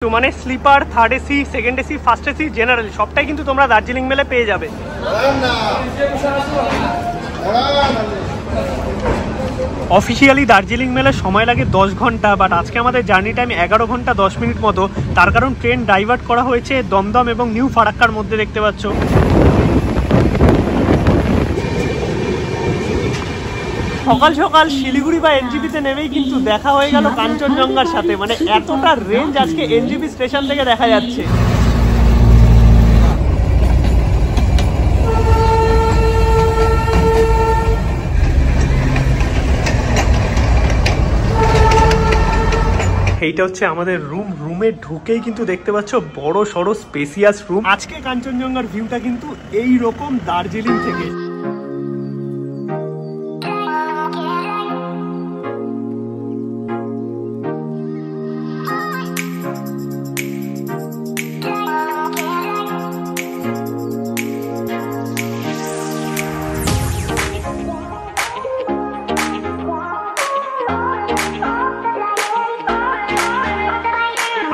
মানে sleeper, third AC, second AC, first AC, general সবটাই কিন্তু তোমরা দার্জিলিং মেলে পেয়ে যাবে। অফিসিয়ালি দার্জিলিং মেলে সময় লাগে 10 ঘন্টা, বাট আজকে আমাদের জার্নি টাইম 11 ঘন্টা 10 মিনিট মতো। তার কারণ ট্রেন ডাইভার্ট করা হয়েছে দমদম এবং নিউ ফারাক্কার মধ্যে, দেখতে পাচ্ছ। সকাল সকাল শিলিগুড়ি বা এনজিপিতে নেমেই কিন্তু দেখা হয়ে গেল কাঞ্চনজঙ্ঘার সাথে। মানে এতটা রেঞ্জ আজকে এনজিপি স্টেশন থেকে দেখা যাচ্ছে। এইটা হচ্ছে আমাদের রুমে ঢুকেই কিন্তু দেখতে পাচ্ছ বড় সড়ো স্পেসিয়াস রুম। আজকে কাঞ্চনজঙ্ঘার ভিউটা কিন্তু এই রকম দার্জিলিং থেকে।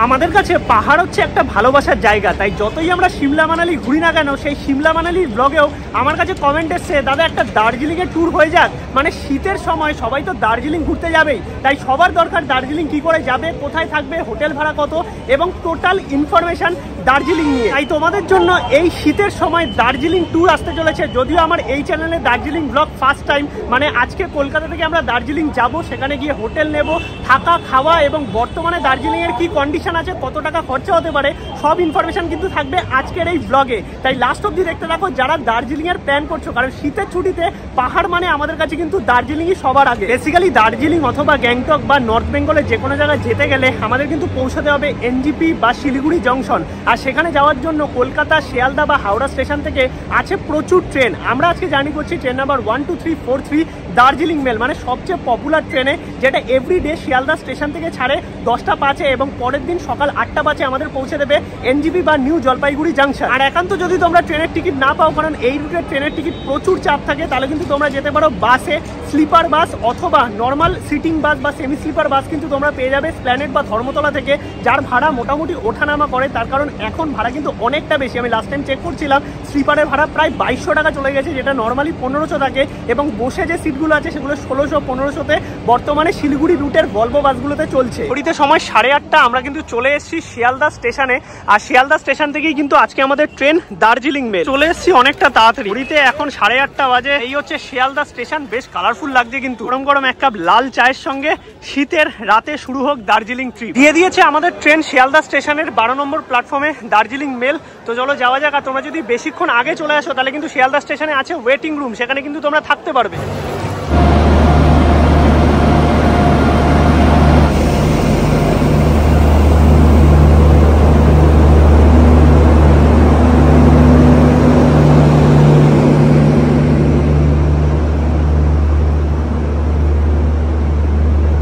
আমাদের কাছে পাহাড় হচ্ছে একটা ভালোবাসার জায়গা, তাই যতই আমরা সিমলা মানালি ঘুরি না কেন, সেই সিমলা মানালির ব্লগেও আমার কাছে কমেন্ট এসছে, দাদা একটা দার্জিলিংয়ের ট্যুর হয়ে যাক। মানে শীতের সময় সবাই তো দার্জিলিং ঘুরতে যাবেই, তাই সবার দরকার দার্জিলিং কি করে যাবে, কোথায় থাকবে, হোটেল ভাড়া কত এবং টোটাল ইনফরমেশন দার্জিলিং নিয়ে। তাই তোমাদের জন্য এই শীতের সময় দার্জিলিং ট্যুর আসতে চলেছে। যদিও আমার এই চ্যানেলে দার্জিলিং ব্লগ ফার্স্ট টাইম। মানে আজকে কলকাতা থেকে আমরা দার্জিলিং যাব, সেখানে গিয়ে হোটেল নেব, থাকা খাওয়া এবং বর্তমানে দার্জিলিংয়ের কি কন্ডিশন আছে, কত টাকা খরচা হতে পারে, সব ইনফরমেশন কিন্তু থাকবে আজকের এই ব্লগে। তাই লাস্ট অব্দি দেখতে থাকো যারা দার্জিলিংয়ের প্ল্যান করছো, কারণ শীতের ছুটিতে পাহাড় মানে আমাদের কাছে কিন্তু দার্জিলিংই সবার আগে। বেসিক্যালি দার্জিলিং অথবা গ্যাংটক বা নর্থ বেঙ্গলের যে কোনো জায়গায় যেতে গেলে আমাদের কিন্তু পৌঁছাতে হবে এনজিপি বা শিলিগুড়ি জংশন। আর সেখানে যাওয়ার জন্য কলকাতা, শিয়ালদা বা হাওড়া স্টেশন থেকে আছে প্রচুর ট্রেন। আমরা আজকে জার্নি করছি ট্রেন নাম্বার 12343 দার্জিলিং মেল, মানে সবচেয়ে পপুলার ট্রেনে, যেটা এভরিডে শিয়ালদা স্টেশন থেকে ছাড়ে 10টা 5-এ এবং পরের দিন সকাল 8টা 5-এ আমাদের পৌঁছে দেবে এনজিপি বা নিউ জলপাইগুড়ি জাংশন। আর একান্ত যদি তোমরা ট্রেনের টিকিট না পাও, কারণ এই রুটের ট্রেনের টিকিট প্রচুর চাপ থাকে, তাহলে কিন্তু তোমরা যেতে পারো বাসে, স্লিপার বাস অথবা নর্মাল সিটিং বাস বা সেমি স্লিপার বাস কিন্তু তোমরা পেয়ে যাবে স্প্ল্যানেড বা ধর্মতলা থেকে, যার ভাড়া মোটামুটি ওঠানামা করে। তার কারণ এখন ভাড়া কিন্তু অনেকটা বেশি। আমি লাস্ট টাইম চেক করছিলাম, স্লিপারের ভাড়া প্রায় 2200 টাকা চলে গেছে, যেটা নর্মালি 1500 থাকে, এবং বসে যে সিটগুলো আছে সেগুলো 1600-1500-তে বর্তমানে শিলিগুড়ি রুটের ভলভো বাসগুলোতে চলছে। ঘড়িতে সময় 8:30, আমরা কিন্তু চলে এসেছি শিয়ালদা স্টেশনে। আর শিয়ালদা স্টেশন থেকেই কিন্তু আজকে আমাদের ট্রেন দার্জিলিং মেল। চলে এসেছি অনেকটা তাড়াতাড়ি, ঘড়িতে এখন 8:30 বাজে। এই হচ্ছে শিয়ালদা স্টেশন, বেশ কালারফুল লাগছে কিন্তু। গরম গরম এক কাপ লাল চায়ের সঙ্গে শীতের রাতে শুরু হোক দার্জিলিং ট্রিপ। দিয়ে দিয়েছে আমাদের ট্রেন শিয়ালদা স্টেশনের 12 নম্বর প্ল্যাটফর্মে দার্জিলিং মেল। তো চলো যাওয়া যাক। আর তোমরা যদি বেশিক্ষণ আগে চলে আসো তাহলে কিন্তু শিয়ালদা স্টেশনে আছে ওয়েটিং রুম, সেখানে কিন্তু তোমরা থাকতে পারবে।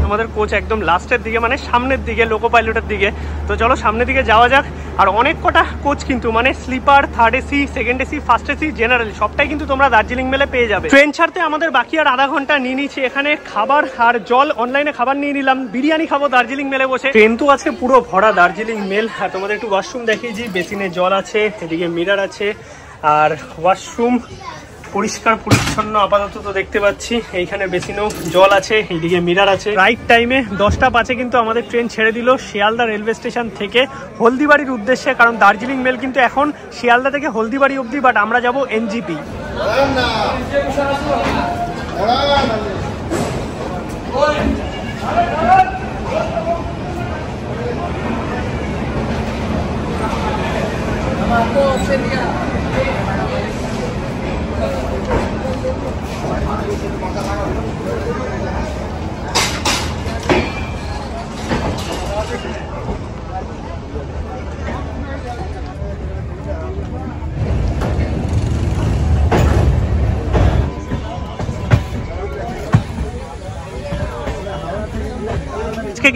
আমাদের কোচ একদম লাস্টের দিকে, মানে সামনের দিকে, লোকো পাইলটের দিকে। তো চলো সামনের দিকে যাওয়া যাক। আর অনেক কটা কোচ কিন্তু, মানে sleeper, third AC, second AC, first AC, general সবটাই কিন্তু তোমরা দার্জিলিং মেলে পেয়ে যাবে। ট্রেন ছাড়তে আমাদের বাকি আর আধা ঘন্টা। নিয়ে নিচ্ছি এখানে খাবার আর জল, অনলাইনে খাবার নিয়ে নিলাম, বিরিয়ানি খাবো দার্জিলিং মেলে বসে। ট্রেন তো আছে পুরো ভরা দার্জিলিং মেল। আর তোমাদের একটু ওয়াশরুম দেখিয়েছি, বেসিনে জল আছে, এদিকে মিরার আছে, আর ওয়াশরুম পরিষ্কার পরিচ্ছন্ন আপাতত তো দেখতে পাচ্ছি। এইখানে বেসিনেও জল আছে, এইদিকে মিরার আছে। রাইট টাইমে 10টা 5-এ কিন্তু আমাদের ট্রেন ছেড়ে দিল শিয়ালদা রেলওয়ে স্টেশন থেকে হলদিবাড়ির উদ্দেশ্যে, কারণ দার্জিলিং মেল কিন্তু এখন শিয়ালদা থেকে হলদিবাড়ি অবধি, বাট আমরা যাব এনজিপি।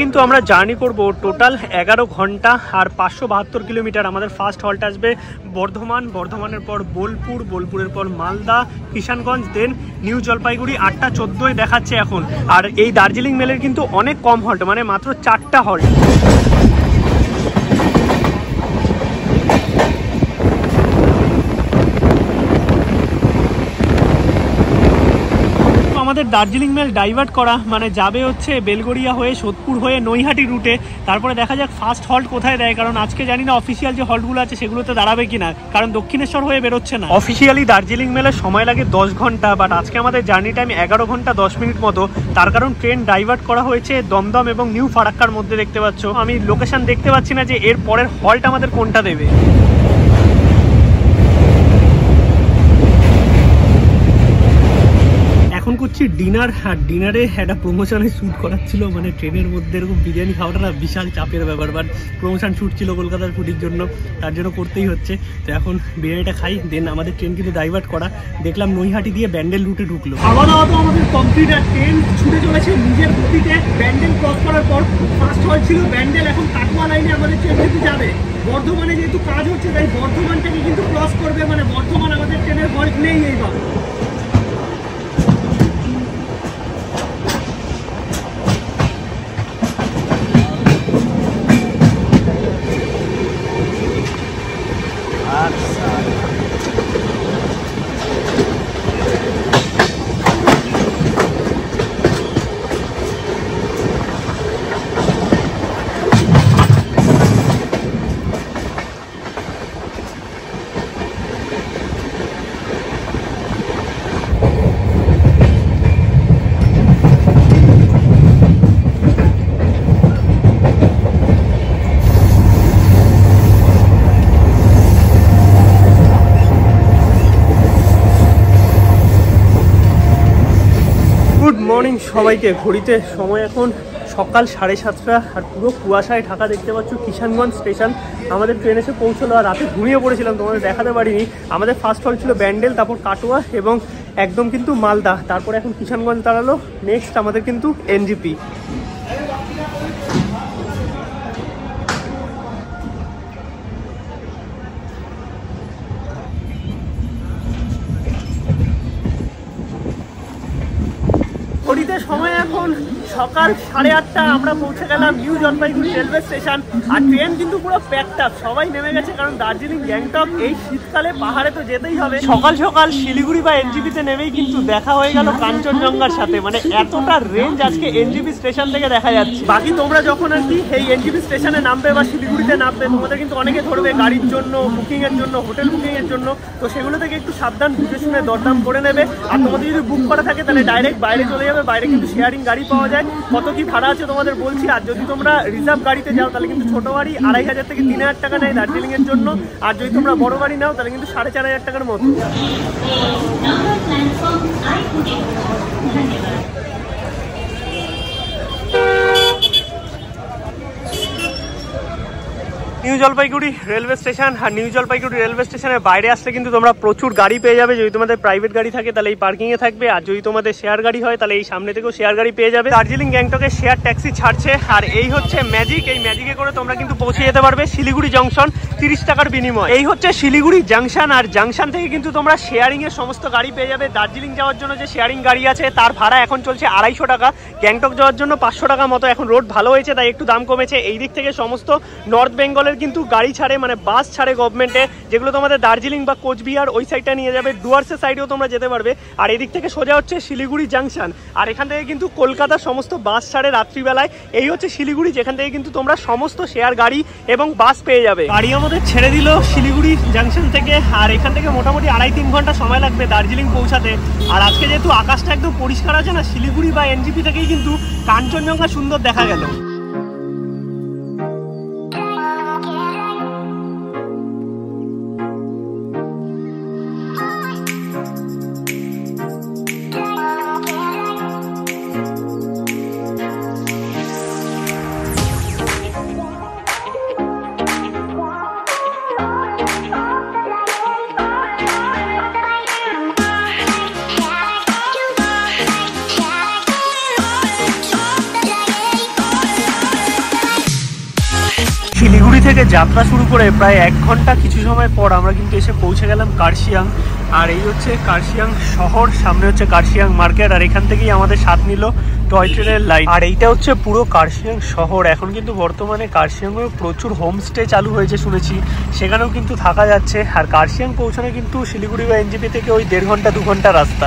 কিন্তু আমরা জার্নি করব টোটাল 11 ঘন্টা আর 572 কিলোমিটার। আমাদের ফার্স্ট হল্ট আসবে বর্ধমান, বর্ধমানের পর বোলপুর, বোলপুরের পর মালদা, কিষানগঞ্জ, দেন নিউ জলপাইগুড়ি। 8:14 দেখাচ্ছে এখন। আর এই দার্জিলিং মেলের কিন্তু অনেক কম হল্ট, মানে মাত্র 4টা হল্ট। আমাদের দার্জিলিং মেল ডাইভার্ট করা, মানে যাবে হচ্ছে বেলগড়িয়া হয়ে সোদপুর হয়ে নৈহাটি রুটে। তারপরে দেখা যাক ফার্স্ট হল্ট কোথায় দেয়, কারণ আজকে জানি না অফিসিয়াল যে হল্টগুলো আছে সেগুলোতে দাঁড়াবে কিনা, কারণ দক্ষিণেশ্বর হয়ে বেরোচ্ছে না। অফিসিয়ালি দার্জিলিং মেলে সময় লাগে 10 ঘন্টা, বাট আজকে আমাদের জার্নি টাইম 11 ঘন্টা 10 মিনিট মতো। তার কারণ ট্রেন ডাইভার্ট করা হয়েছে দমদম এবং নিউ ফারাক্কার মধ্যে। দেখতে পাচ্ছ, আমি লোকেশন দেখতে পাচ্ছি না যে এর পরের হল্ট আমাদের কোনটা দেবে। এখন করছি ডিনার, আর ডিনারে একটা প্রমোশনে শ্যুট করাচ্ছিল, মানে ট্রেনের মধ্যে এরকম বিরিয়ানি খাওয়াটা না বিশাল চাপের ব্যাপার, বাট প্রমোশন শ্যুট ছিল কলকাতার ফুটির জন্য, তার জন্য করতেই হচ্ছে। তো এখন বিরিয়ানিটা খাই, দেন আমাদের ট্রেন কিন্তু ডাইভার্ট করা। দেখলাম নৈহাটি দিয়ে ব্যান্ডেল রুটে ঢুকলো। খাওয়া দাওয়া তো আমাদের কমপ্লিট, আর ট্রেন ছুটে চলেছে নিজের গতিতে। ব্যান্ডেল ক্রস করার পর ফার্স্ট হল্ট ছিল ব্যান্ডেল, এখন কাটোয়া লাইনে আমাদের ট্রেন কিন্তু যাবে। বর্ধমানে যেহেতু কাজ হচ্ছে তাই বর্ধমান থেকে কিন্তু ক্রস করবে, মানে বর্ধমান আমাদের ট্রেনের হল্ট নেই এইবার। গুড মর্নিং সবাইকে। ঘড়িতে সময় এখন সকাল 7:30, আর পুরো কুয়াশায় ঢাকা। দেখতে পাচ্ছ কিষানগঞ্জ স্টেশন আমাদের ট্রেন এসে পৌঁছলো, আর রাতে ঘুমিয়ে পড়েছিলাম, তোমাদের দেখাতে পারিনি। আমাদের ফার্স্ট হল ছিল ব্যান্ডেল, তারপর কাটোয়া এবং একদম কিন্তু মালদা, তারপরে এখন কিষানগঞ্জ দাঁড়ালো। নেক্সট আমাদের কিন্তু এনজিপি। ঘড়িতে সময় এখন সকাল 8:30, আমরা পৌঁছে গেলাম নিউ জলপাইগুড়ি রেলওয়ে স্টেশন। আর ট্রেন কিন্তু পুরো প্যাকড আপ, সবাই নেমে গেছে, কারণ দার্জিলিং গ্যাংটক এই শীতকালে পাহাড়ে তো যেতেই হবে। সকাল সকাল শিলিগুড়ি বা এনজিপিতে নেমেই কিন্তু দেখা হয়ে গেল কাঞ্চনজঙ্ঘার সাথে, মানে এতটা রেঞ্জ আজকে এনজিপি স্টেশন থেকে দেখা যাচ্ছে। বাকি তোমরা যখন আর কি এই এনজিপি স্টেশনে নামবে বা শিলিগুড়িতে নামবে, তোমাদের কিন্তু অনেকে ধরবে গাড়ির জন্য, বুকিং এর জন্য, হোটেল বুকিং এর জন্য। তো সেগুলো থেকে একটু সাবধান বুঝে শুনে দরদাম করে নেবে। আর তোমাদের যদি বুক করা থাকে তাহলে ডাইরেক্ট বাইরে চলে যাবে, বাইরে কিন্তু শেয়ারিং গাড়ি পাওয়া যায়। কত কি ভাড়া আছে তোমাদের বলছি। আর যদি তোমরা রিজার্ভ গাড়িতে যাও তাহলে কিন্তু ছোট গাড়ি 2500 থেকে 3000 টাকা নেয় দার্জিলিং এর জন্য। আর যদি তোমরা বড় গাড়ি নাও তাহলে কিন্তু 4500 টাকার মতো। নিউ জলপাইগুড়ি রেলওয়ে স্টেশন, আর নিউ জলপাইগুড়ি রেলওয়ে স্টেশনের বাইরে আসলে কিন্তু তোমরা প্রচুর গাড়ি পেয়ে যাবে। যদি তোমাদের প্রাইভেট গাড়ি থাকে তাহলে এই পার্কিং এ থাকবে, আর যদি তোমাদের শেয়ার গাড়ি হয় তাহলে এই সামনে থেকেও শেয়ার গাড়ি পেয়ে যাবে। দার্জিলিং গ্যাংটকে শেয়ার ট্যাক্সি ছাড়ছে, আর এই হচ্ছে ম্যাজিক। এই ম্যাজিকে করে তোমরা কিন্তু পৌঁছে যেতে পারবে শিলিগুড়ি জংশন 30 টাকার বিনিময়। এই হচ্ছে শিলিগুড়ি জাংশন, আর জাংশন থেকে কিন্তু তোমরা শেয়ারিং এর সমস্ত গাড়ি পেয়ে যাবে। দার্জিলিং যাওয়ার জন্য যে শেয়ারিং গাড়ি আছে তার ভাড়া এখন চলছে 250 টাকা, গ্যাংটক যাওয়ার জন্য 500 টাকা মতো। এখন রোড ভালো হয়েছে তাই একটু দাম কমেছে। এই দিক থেকে সমস্ত নর্থ বেঙ্গলের কিন্তু গাড়ি ছাড়ে, মানে বাস ছাড়ে গভর্নমেন্টের, যেগুলো তোমাদের দার্জিলিং বা কোচবিহার ওই সাইডটা নিয়ে যাবে। ডুয়ার্সের সাইডেও তোমরা যেতে পারবে। আর এদিক থেকে সোজা হচ্ছে শিলিগুড়ি জাংশন, আর এখান থেকে কিন্তু কলকাতার সমস্ত বাস ছাড়ে রাত্রিবেলায়। এই হচ্ছে শিলিগুড়ি, যেখান থেকে কিন্তু তোমরা সমস্ত শেয়ার গাড়ি এবং বাস পেয়ে যাবে। গাড়ি আমাদের ছেড়ে দিল শিলিগুড়ি জাংশন থেকে, আর এখান থেকে মোটামুটি 2.5-3 ঘন্টা সময় লাগবে দার্জিলিং পৌঁছাতে। আর আজকে যেহেতু আকাশটা একদম পরিষ্কার আছে না, শিলিগুড়ি বা এনজিপি থেকেই কিন্তু কাঞ্চনজঙ্ঘা সুন্দর দেখা গেল। শিলিগুড়ি থেকে যাত্রা শুরু করে প্রায় 1 ঘন্টা কিছু সময় পর আমরা কিন্তু এসে পৌঁছে গেলাম কার্শিয়াং। আর এই হচ্ছে কার্শিয়াং শহর, সামনে হচ্ছে কার্শিয়াং মার্কেট, আর এখান থেকেই আমাদের সাথ নিল টয় ট্রেনের লাইন। আর এইটা হচ্ছে পুরো কার্শিয়াং শহর। এখন কিন্তু বর্তমানে কার্শিয়াংয়েও প্রচুর হোমস্টে চালু হয়েছে শুনেছি, সেখানেও কিন্তু থাকা যাচ্ছে। আর কার্শিয়াং পৌঁছানো কিন্তু শিলিগুড়ি বা এনজিপি থেকে ওই 1.5 ঘন্টা 2 ঘন্টা রাস্তা।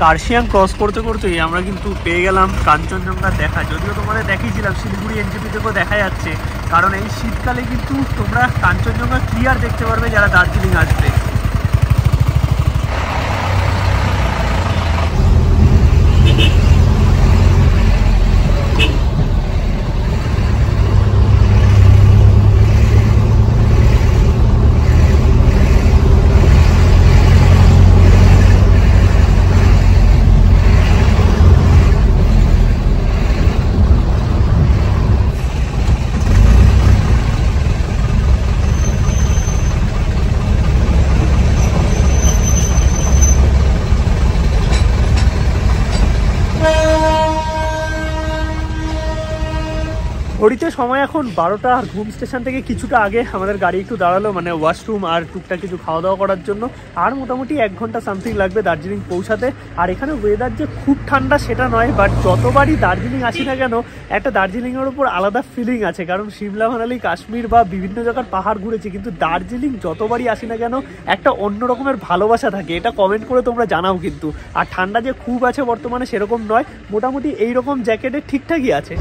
কার্শিয়াং ক্রস করতে করতেই আমরা কিন্তু পেয়ে গেলাম কাঞ্চনজঙ্ঘা দেখা। যদিও তোমাদের দেখিয়েছিলাম শিলিগুড়ি এনজেপি থেকেও দেখা যাচ্ছে, কারণ এই শীতকালে কিন্তু তোমরা কাঞ্চনজঙ্ঘা ক্লিয়ার দেখতে পারবে যারা দার্জিলিং আসবে। ঘড়িতে সময় এখন 12টা, আর ঘুম স্টেশন থেকে কিছুটা আগে আমাদের গাড়ি একটু দাঁড়ালো, মানে ওয়াশরুম আর টুকটাক কিছু খাওয়া দাওয়া করার জন্য। আর মোটামুটি 1 ঘন্টা সামথিং লাগবে দার্জিলিং পৌঁছাতে। আর এখানে ওয়েদার যে খুব ঠান্ডা সেটা নয়, বাট যতবারই দার্জিলিং আসি না কেন একটা দার্জিলিংয়ের উপর আলাদা ফিলিং আছে। কারণ সিমলা, মানালি, কাশ্মীর বা বিভিন্ন জায়গার পাহাড় ঘুরেছি, কিন্তু দার্জিলিং যতবারই আসি না কেন একটা অন্য রকমের ভালোবাসা থাকে। এটা কমেন্ট করে তোমরা জানাও কিন্তু। আর ঠান্ডা যে খুব আছে বর্তমানে সেরকম নয়, মোটামুটি এইরকম জ্যাকেটে ঠিকঠাকই আছে।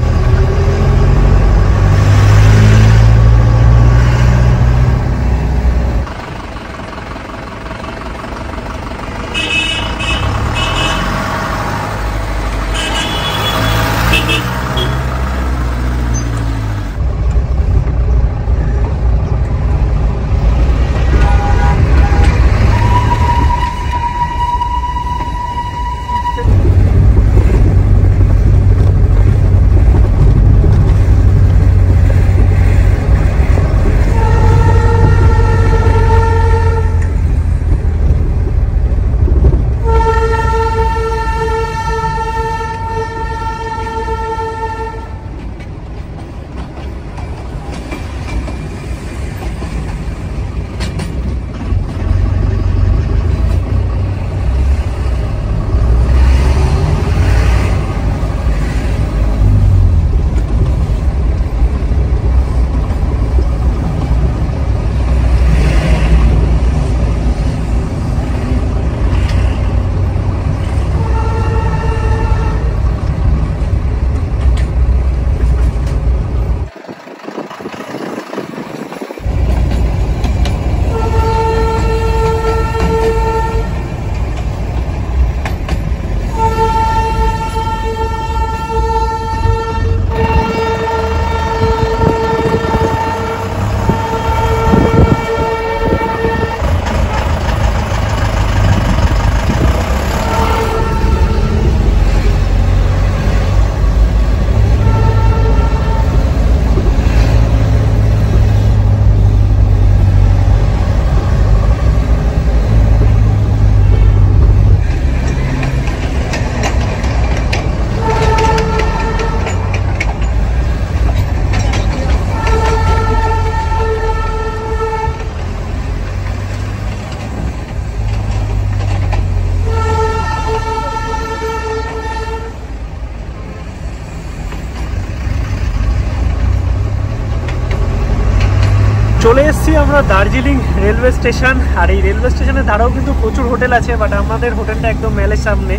চলে এসেছি আমরা দার্জিলিং রেলওয়ে স্টেশন। আর এই রেলওয়ে স্টেশনের ধারেও কিন্তু প্রচুর হোটেল আছে, বাট আমাদের হোটেলটা একদম মেলের সামনে।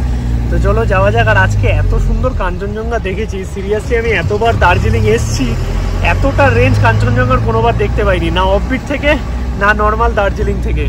তো চলো যাওয়া যাক। আর আজকে এত সুন্দর কাঞ্চনজঙ্ঘা দেখেছি, সিরিয়াসলি আমি এতবার দার্জিলিং এসেছি, এতটা রেঞ্জ কাঞ্চনজঙ্ঘার কোনোবার দেখতে পাইনি, না অফবিট থেকে না নর্মাল দার্জিলিং থেকে।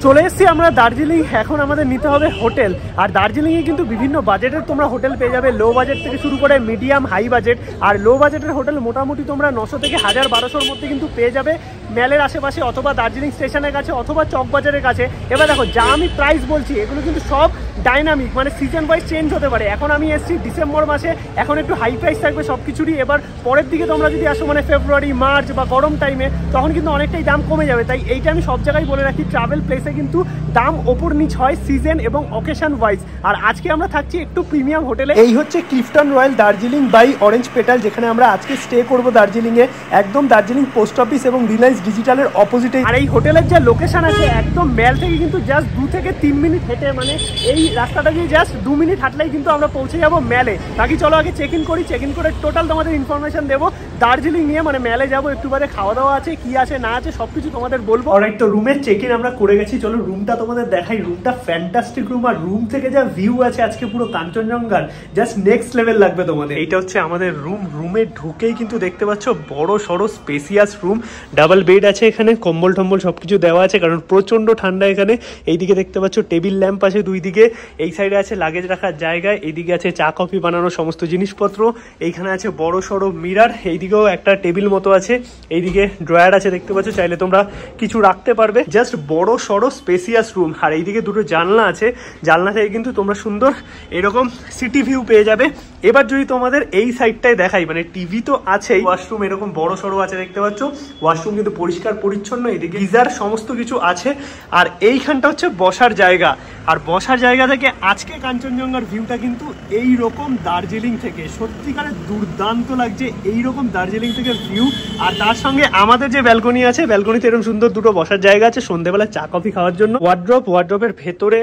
চলে এসেছি আমরা দার্জিলিং। এখন আমাদের নিতে হবে হোটেল। আর দার্জিলিংয়ে কিন্তু বিভিন্ন বাজেটের তোমরা হোটেল পেয়ে যাবে, লো বাজেট থেকে শুরু করে মিডিয়াম হাই বাজেট। আর লো বাজেটের হোটেল মোটামুটি তোমরা 900 থেকে 1000-1200-র মধ্যে কিন্তু পেয়ে যাবে মেলের আশেপাশে, অথবা দার্জিলিং স্টেশনের কাছে, অথবা চকবাজারের কাছে। এবার দেখো, যা আমি প্রাইস বলছি এগুলো কিন্তু সব ডাইনামিক, মানে সিজন ওয়াইজ চেঞ্জ হতে পারে। এখন আমি এসেছি ডিসেম্বর মাসে, এখন একটু হাই প্রাইস থাকবে সব কিছুরই। এবার পরের দিকে তোমরা যদি আসো মানে ফেব্রুয়ারি, মার্চ বা গরম টাইমে, তখন কিন্তু অনেকটাই দাম কমে যাবে। তাই এইটা আমি সব জায়গায় বলে রাখি, ট্রাভেল প্লেসে কিন্তু দাম ওপর নিচ হয় সিজন এবং অকেশন ওয়াইজ। আর আজকে আমরা থাকছি একটু প্রিমিয়াম হোটেলে। এই হচ্ছে Clifton royal Darjeeling by orange petal, যেখানে আমরা আজকে স্টে করব দার্জিলিংয়ে, একদম দার্জিলিং পোস্ট অফিস এবং রিলায়েন্স ডিজিটালের অপোজিটে। আর এই হোটেলের যে লোকেশন আছে একদম মেল থেকে কিন্তু জাস্ট 2 থেকে 3 মিনিট হেঁটে, মানে এই রাস্তাটা দিয়ে জাস্ট 2 মিনিট হাঁটলেই কিন্তু আমরা পৌঁছে যাবো মেলে। বাকি চলো আগে চেক ইন করি, চেক ইন করে টোটাল তোমাদের ইনফরমেশন দেবো দার্জিলিং নিয়ে। মানে মেলে যাবো, একটু বারে খাওয়া দাওয়া আছে, কি আছে না আছে সবকিছু তোমাদের বলবো। অলরাইট, তো রুমের চেক ইন আমরা করে গেছি, চলো রুমটা তোমাদের দেখাই, রুমটা ফ্যান্টাস্টিক রুম, আর রুম থেকে যা ভিউ আছে আজকে পুরো কাঞ্চনজঙ্ঘার, জাস্ট নেক্সট লেভেল লাগবে তোমাদের। এইটা হচ্ছে আমাদের রুম, রুমে ঢুকেই কিন্তু দেখতে পাচ্ছ বড় সড়ো স্পেসিয়াস রুম, ডাবল বেড আছে এখানে, কম্বল টম্বল সবকিছু দেওয়া আছে কারণ প্রচন্ড ঠান্ডা এখানে। এইদিকে দেখতে পাচ্ছ টেবিল ল্যাম্প আছে দুই দিকে, এই সাইডে আছে লাগেজ রাখার জায়গা, এইদিকে আছে চা কফি বানানোর সমস্ত জিনিসপত্র, এইখানে আছে বড় সড়ো মিরার, এইদিকেও একটা টেবিল মতো আছে, এইদিকে ড্রয়ার আছে দেখতে পাচ্ছ, চাইলে তোমরা কিছু রাখতে পারবে। জাস্ট বড় সড়ো স্পেসিয়াস রুম। আর এইদিকে দুটো জানলা আছে, জানলা থেকে কিন্তু তোমরা সুন্দর এরকম সিটি ভিউ পেয়ে যাবে। এবার যদি তোমাদের এই সাইডটায় দেখাই, মানে টিভি তো আছেই, ওয়াশরুম এরকম বড় সড়ো আছে দেখতে পাচ্ছ, ওয়াশরুম কিন্তু পরিষ্কার পরিচ্ছন্ন, এদিকে গিজার সমস্ত কিছু আছে। আর এইখানটা হচ্ছে বসার জায়গা, আর বসার জায়গা থেকে আজকে কাঞ্চনজঙ্ঘার ভিউটা কিন্তু এই রকম দার্জিলিং থেকে সত্যিকারের দুর্দান্ত লাগছে, এই রকম দার্জিলিং থেকে ভিউ। আর তার সঙ্গে আমাদের যে ব্যালকনি আছে, ব্যালকনিতে এরকম সুন্দর দুটো বসার জায়গা আছে সন্ধ্যেবেলা চা কফি খাওয়ার জন্য। ওয়ার্ড্রপের ভেতরে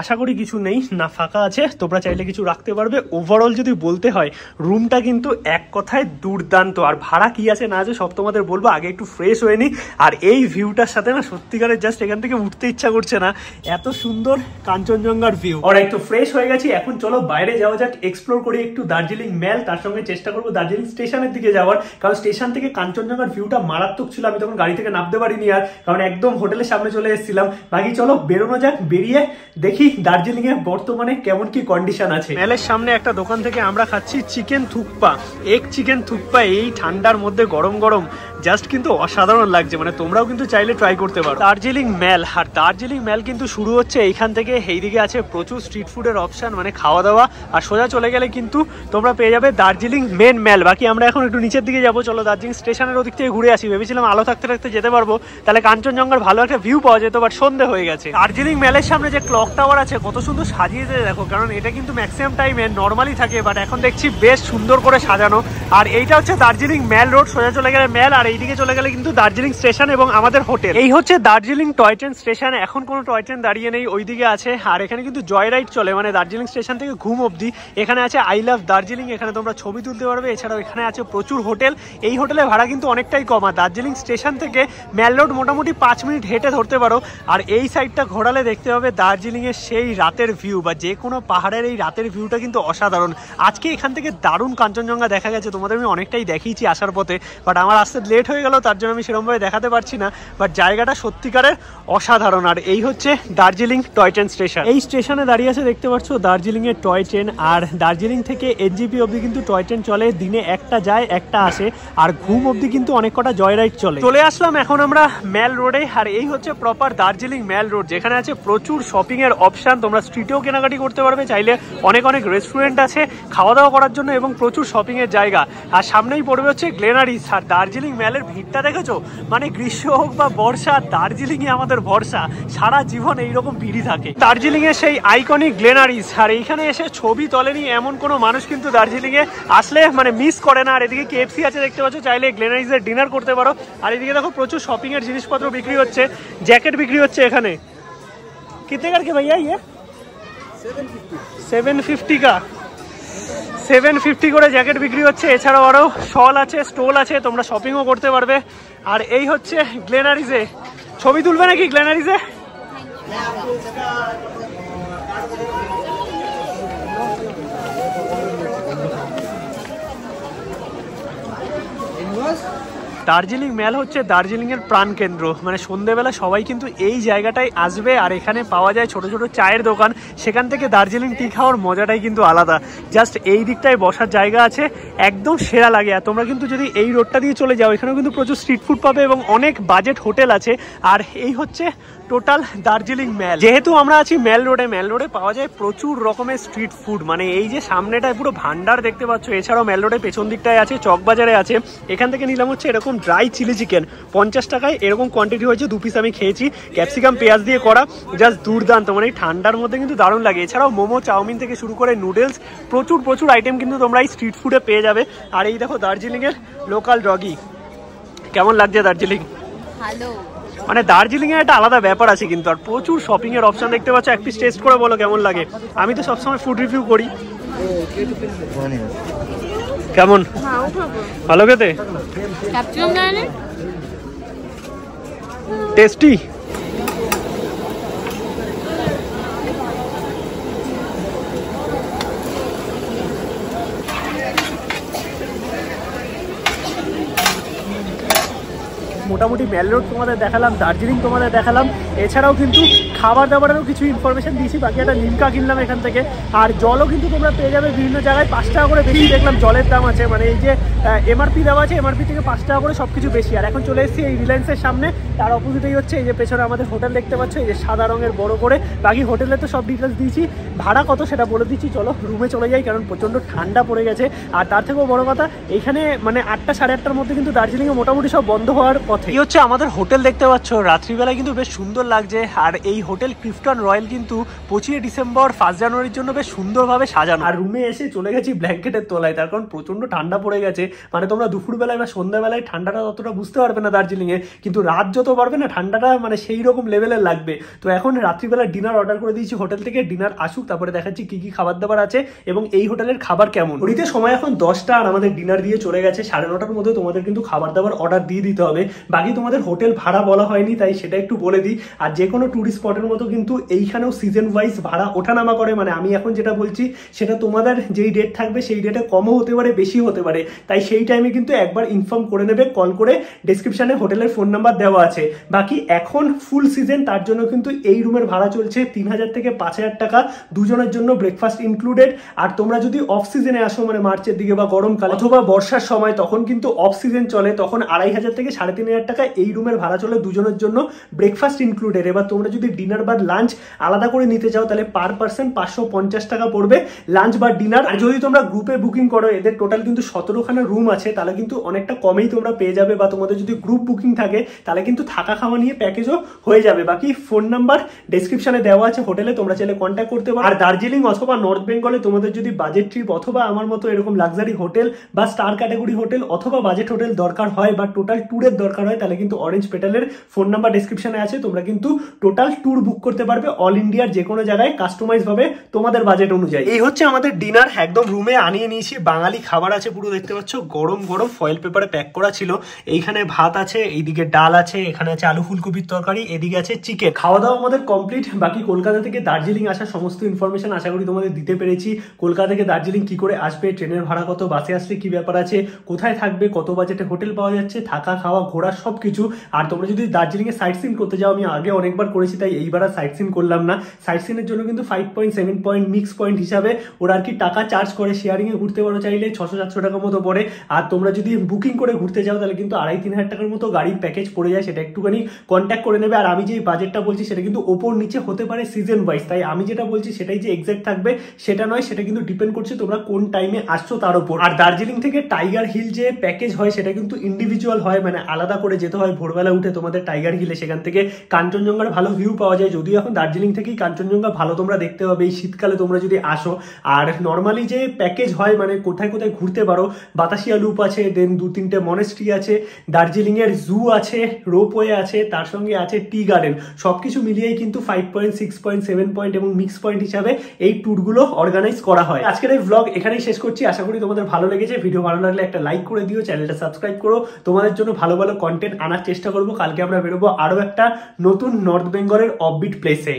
আশা করি কিছু নেই, না ফাঁকা আছে, তোমরা চাইলে কিছু রাখতে পারবে। ওভারঅল যদি বলতে হয় রুমটা কিন্তু এক কথায় দুর্দান্ত। আর ভাড়া কি আছে না আছে সব তোমাদের বলবো, আগে একটু ফ্রেশ হয়ে নি। আর এই ভিউটার সাথে না সত্যিকারের জাস্ট এখান থেকে উঠতে ইচ্ছা করছে না, এত সুন্দর কাঞ্চনজঙ্ঘার ভিউ। আর একটু ফ্রেশ হয়ে গেছি, এখন চলো বাইরে যাওয়া যাক, এক্সপ্লোর করি একটু দার্জিলিং মেল, তার সঙ্গে চেষ্টা করবো দার্জিলিং স্টেশনের দিকে যাওয়ার, কারণ স্টেশন থেকে কাঞ্চনজঙ্ঘার ভিউটা মারাত্মক ছিল। আমি তখন গাড়ি থেকে নামতে পারিনি আর, কারণ একদম হোটেলের সামনে চলে এসেছিলাম। বাকি চলো বেরোনো যাক, বেরিয়ে দেখি দার্জিলিং এ বর্তমানে কেমন কি কন্ডিশন আছে। মেলের সামনে একটা দোকান থেকে আমরা খাচ্ছি chicken thukpa, egg chicken thukpa, এই ঠান্ডার মধ্যে গরম গরম জাস্ট কিন্তু অসাধারণ লাগছে, মানে তোমরাও কিন্তু চাইলে ট্রাই করতে পারো। দার্জিলিং মেল, আর দার্জিলিং মেল কিন্তু শুরু হচ্ছে এইখান থেকে। এইদিকে আছে প্রচুর স্ট্রিট ফুডের অপশন, মানে খাওয়া দাওয়া, আর সোজা চলে গেলে কিন্তু তোমরা পেয়ে যাবে দার্জিলিং মেন মেল। বাকি আমরা এখন একটু নিচের দিকে যাবো, চলো দার্জিলিং স্টেশনের ওদিক থেকে ঘুরে আসি। ভেবেছিলাম আলো থাকতে থাকতে যেতে পারবো, তাহলে কাঞ্চনজঙ্ঘার ভালো একটা ভিউ পাওয়া যেত, বাট সন্ধে হয়ে গেছে। দার্জিলিং মেলের সামনে যে ক্লক টাওয়ার আছে কত সুন্দর সাজিয়েছে দেখো, কারণ এটা কিন্তু ম্যাক্সিমাম টাইমে নর্মালি থাকে, বাট এখন দেখছি বেশ সুন্দর করে সাজানো। আর এইটা হচ্ছে দার্জিলিং মেল রোড, সোজা চলে গেলে মেল, আর এইদিকে চলে গেলে কিন্তু দার্জিলিং স্টেশন এবং আমাদের হোটেল। এই হচ্ছে দার্জিলিং টয় ট্রেন স্টেশন, এখন কোনো টয় ট্রেন দাঁড়িয়ে নেই, ওইদিকে আছে। আর এখানে কিন্তু জয় রাইড চলে, মানে দার্জিলিং স্টেশন থেকে ঘুম অবধি। এখানে আছে আই লাভ দার্জিলিং, এখানে তোমরা ছবি তুলতে পারবে। এছাড়াও এখানে আছে প্রচুর হোটেল, এই হোটেলের ভাড়া কিন্তু অনেকটাই কম। আর দার্জিলিং স্টেশন থেকে মেল রোড মোটামুটি 5 মিনিট হেঁটে ধরতে পারো। আর এই সাইডটা ঘোরালে দেখতে পাবে দার্জিলিং এর সেই রাতের ভিউ, বা যে কোনো পাহাড়ের এই রাতের ভিউটা কিন্তু অসাধারণ। আজকে এখান থেকে দারুণ কাঞ্চনজঙ্ঘা দেখা গেছে, তোমাদের আমি অনেকটাই দেখিয়েছি আসার পথে, বাট আমার আসতে লেট হয়ে গেল, তার জন্য আমি সেরকমভাবে দেখাতে পারছি না, বাট জায়গাটা সত্যিকারের অসাধারণ। আর এই হচ্ছে দার্জিলিং টয় ট্রেন স্টেশন, এই স্টেশনে দাঁড়িয়ে আছে দেখতে পাচ্ছ দার্জিলিং এর টয় ট্রেন। আর দার্জিলিং থেকে এনজিপি অবধি কিন্তু টয় ট্রেন চলে, দিনে একটা যায় একটা আসে, আর ঘুম অবধি কিন্তু অনেক কটা জয় রাইড চলে। চলে আসলাম এখন আমরা মেল রোডে, আর এই হচ্ছে প্রপার দার্জিলিং মেল রোড, যেখানে আছে প্রচুর শপিং এর অপশন, তোমরা স্ট্রিটেও কেনাকাটি করতে পারবে, চাইলে অনেক অনেক রেস্টুরেন্ট আছে খাওয়া দাওয়া করার জন্য এবং প্রচুর শপিং এর জায়গা। আর সামনেই পড়বে হচ্ছে গ্লেনারিস। আর দার্জিলিং মেলের ভিড়টা দেখেছো, মানে গ্রীষ্ম হোক বা বর্ষা, দার্জিলিং এ আমাদের ভরসা, সারা জীবন এইরকম ভিড়ই থাকে। দার্জিলিং এর সেই আইকনিক গ্লেনারিস, আর এইখানে এসে ছবি তোলেনি এমন কোনো মানুষ কিন্তু দার্জিলিং এ আসলে মানে মিস করে না। আর এদিকে KFC আছে দেখতে পাচ্ছ, চাইলে গ্লেনারিস এর ডিনার করতে পারো। আর এদিকে দেখো প্রচুর শপিং এর জিনিসপত্র বিক্রি হচ্ছে, জ্যাকেট বিক্রি হচ্ছে এখানে। कितने करके भैया ये 750 का 750 করে জ্যাকেট বিক্রি হচ্ছে। এছাড়াও আরো শল আছে, স্টোল আছে, তোমরা শপিংও করতে পারবে। আর এই হচ্ছে গ্লেনারিসে, ছবি তুলবে নাকি গ্লেনারিসে? দার্জিলিং মেল হচ্ছে দার্জিলিং এর প্রাণ কেন্দ্র, মানে সন্ধ্যেবেলা সবাই কিন্তু এই জায়গাটায় আসবে। আর এখানে পাওয়া যায় ছোট ছোট চায়ের দোকান, সেখান থেকে দার্জিলিং টি খাওয়ার মজাটাই কিন্তু আলাদা। জাস্ট এই দিকটায় বসার জায়গা আছে, একদম সেরা লাগে। আর তোমরা কিন্তু যদি এই রোডটা দিয়ে চলে যাও, এখানেও কিন্তু প্রচুর স্ট্রিট ফুড পাবে এবং অনেক বাজেট হোটেল আছে। আর এই হচ্ছে টোটাল দার্জিলিং মেল। যেহেতু আমরা আছি মেল রোডে, মেল রোডে পাওয়া যায় প্রচুর রকমের স্ট্রিট ফুড, মানে এই যে সামনেটায় পুরো ভান্ডার দেখতে পাচ্ছ। এছাড়াও মেল রোডের পেছন দিকটায় আছে চকবাজারে আছে। এখান থেকে নিলাম হচ্ছে এরকম ড্রাই চিলি চিকেন 50 টাকায়, এরকম কোয়ান্টিটি হয়েছে 2 পিস আমি খেয়েছি, ক্যাপসিকাম পেঁয়াজ দিয়ে করা, জাস্ট দুর্দান্ত, মানে এই ঠান্ডার মধ্যে কিন্তু দারুণ লাগে। এছাড়াও মোমো, চাউমিন থেকে শুরু করে নুডলস, প্রচুর আইটেম কিন্তু তোমরা এই স্ট্রিট ফুডে পেয়ে যাবে। আর এই দেখো দার্জিলিং এর লোকাল ডগি, কেমন লাগছে দার্জিলিং? ভালো, মানে দার্জিলিং এর একটা আলাদা ব্যাপার আছে কিন্তু। আর প্রচুর শপিং এর অপশন দেখতে পাচ্ছ, এক পিস টেস্ট করে বলো কেমন লাগে। আমি তো সবসময় ফুড রিভিউ করি। কেমন? ভালো খেতে, টেস্টি। মোটামুটি ম্যাল রোড তোমাদের দেখালাম, দার্জিলিং তোমাদের দেখালাম, এছাড়াও কিন্তু খাবার দাবারেরও কিছু ইনফরমেশন দিয়েছি। বাকি একটা নিমকা কিনলাম এখান থেকে। আর জলও কিন্তু তোমরা পেয়ে যাবে বিভিন্ন জায়গায় 5 টাকা করে বেশি দেখলাম জলের দাম আছে, মানে এই যে এমআরপি দেওয়া আছে, এমআরপি থেকে 5 টাকা করে সব কিছু বেশি। আর এখন চলে এসেছি এই রিলায়েন্সের সামনে, তার অপোজিটেই হচ্ছে এই যে পেছনে আমাদের হোটেল দেখতে পাচ্ছ, এই যে সাদা রঙের বড় করে। বাকি হোটেলে তো সব ডিটেলস দিয়েছি, ভাড়া কত সেটা বলে দিচ্ছি। চলো রুমে চলে যাই, কারণ প্রচণ্ড ঠান্ডা পড়ে গেছে। আর তার থেকেও বড় কথা, এইখানে মানে 8টা সাড়ে 8টার মধ্যে কিন্তু দার্জিলিংয়ে মোটামুটি সব বন্ধ হওয়ার পথে। এই হচ্ছে আমাদের হোটেল দেখতে পাচ্ছ, রাত্রিবেলায় কিন্তু বেশ সুন্দর লাগছে। আর এই হোটেল ক্লিফটন রয়্যাল কিন্তু 25 ডিসেম্বর 1 জানুয়ারির জন্য বেশ সুন্দরভাবে সাজানো। আর রুমে এসে চলে গেছি ব্ল্যাঙ্কেটের তলায়, তার কারণ প্রচণ্ড ঠান্ডা পড়ে গেছে। মানে তোমরা দুপুরবেলায় বা সন্ধ্যাবেলায় ঠান্ডাটা অতটা বুঝতে পারবে না দার্জিলিংয়ে, কিন্তু রাত যত পারবে না ঠান্ডাটা মানে সেই রকম লেভেলের লাগবে। তো এখন রাত্রিবেলা ডিনার অর্ডার করে দিয়েছি হোটেল থেকে, ডিনার আসুক তারপরে দেখাচ্ছি কি কি খাবার দাবার আছে এবং এই হোটেলের খাবার কেমন। ঘড়িতে সময় এখন 10টা, আর আমাদের ডিনার দিয়ে চলে গেছে 9:30টার মধ্যে। তোমাদের কিন্তু খাবার দাবার অর্ডার দিয়ে দিতে হবে। বাকি তোমাদের হোটেল ভাড়া বলা হয়নি, তাই সেটা একটু বলে দিই। আর যে কোনো ট্যুরিস্ট স্পটের মতো কিন্তু এইখানেও সিজন ওয়াইজ ভাড়া ওঠানামা করে। মানে আমি এখন যেটা বলছি সেটা তোমাদের যেই ডেট থাকবে সেই ডেটে কমও হতে পারে, বেশি হতে পারে, তাই সেই টাইমে কিন্তু একবার ইনফর্ম করে নেবে কল করে। ডেসক্রিপশনে হোটেলের ফোন নাম্বার দেওয়া আছে। বাকি এখন ফুল সিজন, তার জন্য কিন্তু এই রুমের ভাড়া চলছে 3000 থেকে 5000 টাকা দুজনের জন্য, ব্রেকফাস্ট ইনক্লুডেড। আর তোমরা যদি অফ সিজনে আসো মানে মার্চের দিকে বা গরমকালে অথবা বর্ষার সময়, তখন কিন্তু অফ সিজন চলে, তখন 2500 থেকে 3500 টাকা এই রুমের ভাড়া চলে দুজনের জন্য, ব্রেকফাস্ট ইনক্লুডেড। এবার তোমরা যদি ডিনার বা লাঞ্চ আলাদা করে নিতে চাও তাহলে পার পার্সন 550 টাকা পড়বে লাঞ্চ বা ডিনার। আর যদি তোমরা গ্রুপে বুকিং করো, এদের টোটাল কিন্তু 17খানা রুম আছে, তাহলে কিন্তু অনেকটা কমেই তোমরা পেয়ে যাবে। বা তোমাদের যদি গ্রুপ বুকিং থাকে তাহলে কিন্তু থাকা খাওয়া নিয়ে প্যাকেজও হয়ে যাবে। বাকি ফোন নাম্বার ডেসক্রিপশনে দেওয়া আছে হোটেলে, তোমরা চাইলে কন্ট্যাক্ট করতে পারো। আর দার্জিলিং অথবা নর্থ বেঙ্গলে তোমাদের যদি বাজেট ট্রিপ অথবা আমার মতো এরকম লাক্সারি হোটেল বা স্টার ক্যাটাগরি হোটেল অথবা বাজেট হোটেল দরকার হয় বা টোটাল ট্যুরের দরকার হয়, তাহলে কিন্তু অরেঞ্জ পেটালের ফোন নাম্বার ডেসক্রিপশনে আছে। তোমরা কিন্তু টোটাল ট্যুর বুক করতে পারবে অল ইন্ডিয়ার যে কোনো জায়গায়, কাস্টমাইজ ভাবে তোমাদের বাজেট অনুযায়ী। এই হচ্ছে আমাদের ডিনার, একদম রুমে আনিয়ে নিয়েছি। বাঙালি খাবার আছে পুরো, দেখতে পাচ্ছ গরম গরম ফয়েল পেপারে প্যাক করা ছিল। এইখানে ভাত আছে, এইদিকে ডাল আছে, এখানে আছে আলু ফুলকপির তরকারি, এদিকে আছে চিকেন। খাওয়া দাওয়া আমাদের কমপ্লিট। বাকি কলকাতা থেকে দার্জিলিং আসার সমস্ত ইনফরমেশন আশা করি তোমাদের দিতে পেরেছি। কলকাতা থেকে দার্জিলিং কি করে আসবে, ট্রেনের ভাড়া কত, বাসে আসলে কি ব্যাপার আছে, কোথায় থাকবে, কত বাজেটে হোটেল পাওয়া যাচ্ছে, থাকা খাওয়া ঘোরা সবকিছু। আর তোমরা যদি দার্জিলিং এ সাইট সিন করতে যাও, আমি আগে অনেকবার করেছি তাই এইবার আর সাইট সিন করলাম না। সাইট সিনের জন্য কিন্তু 5.7 পয়েন্ট মিক্স পয়েন্ট হিসাবে ওরা আর কি টাকা চার্জ করে। শেয়ারিং এ ঘুরতে পারো চাইলে 600-700 টাকা মতো পড়ে। আর তোমরা যদি বুকিং করে ঘুরতে যাও তাহলে কিন্তু 2500-3000 টাকার মতো গাড়ির প্যাকেজ পড়ে যায়, সেটা একটুখানি কন্ট্যাক্ট করে নেবে। আর আমি যে বাজেটটা বলছি সেটা কিন্তু ওপর নিচে হতে পারে সিজন ওয়াইজ, তাই আমি যেটা বলছি সেটাই যে এক্সাক্ট থাকবে সেটা নয়, সেটা কিন্তু ডিপেন্ড করছে তোমরা কোন টাইমে আসছো তার উপর। আর দার্জিলিং থেকে টাইগার হিল যে প্যাকেজ হয় সেটা কিন্তু ইন্ডিভিজুয়াল হয়, মানে আলাদা করে যেতে হয়। ভোরবেলা উঠে তোমাদের টাইগার হিলে, সেখান থেকে কাঞ্চনজঙ্ঘার ভালো ভিউ পাওয়া যায়। যদিও এখন দার্জিলিং থেকেই কাঞ্চনজঙ্ঘা ভালো তোমরা দেখতে পাবে এই শীতকালে তোমরা যদি আসো। আর নর্মালি যে প্যাকেজ হয় মানে কোথায় কোথায় ঘুরতে পারো, বাতাসিয়া লুপ আছে, দেন 2-3টে মনেস্ট্রি আছে, দার্জিলিং এর জু আছে, রোপওয়ে আছে, তার সঙ্গে আছে টি গার্ডেন। সবকিছু মিলিয়েই কিন্তু 5 পয়েন্ট, 6 পয়েন্ট, 7 পয়েন্ট এবং মিক্স পয়েন্ট হিসাবে এই ট্যুরগুলো অর্গানাইজ করা হয়। আজকের এই ব্লগ এখানেই শেষ করছি। আশা করি তোমাদের ভালো লেগেছে। ভিডিও ভালো লাগলে একটা লাইক করে দিও, চ্যানেলটা সাবস্ক্রাইব করো। তোমাদের জন্য ভালো ভালো কন্টেন্ট আনার চেষ্টা করবো। কালকে আমরা বেরোবো আরো একটা নতুন নর্থ বেঙ্গলের অফবিট প্লেসে।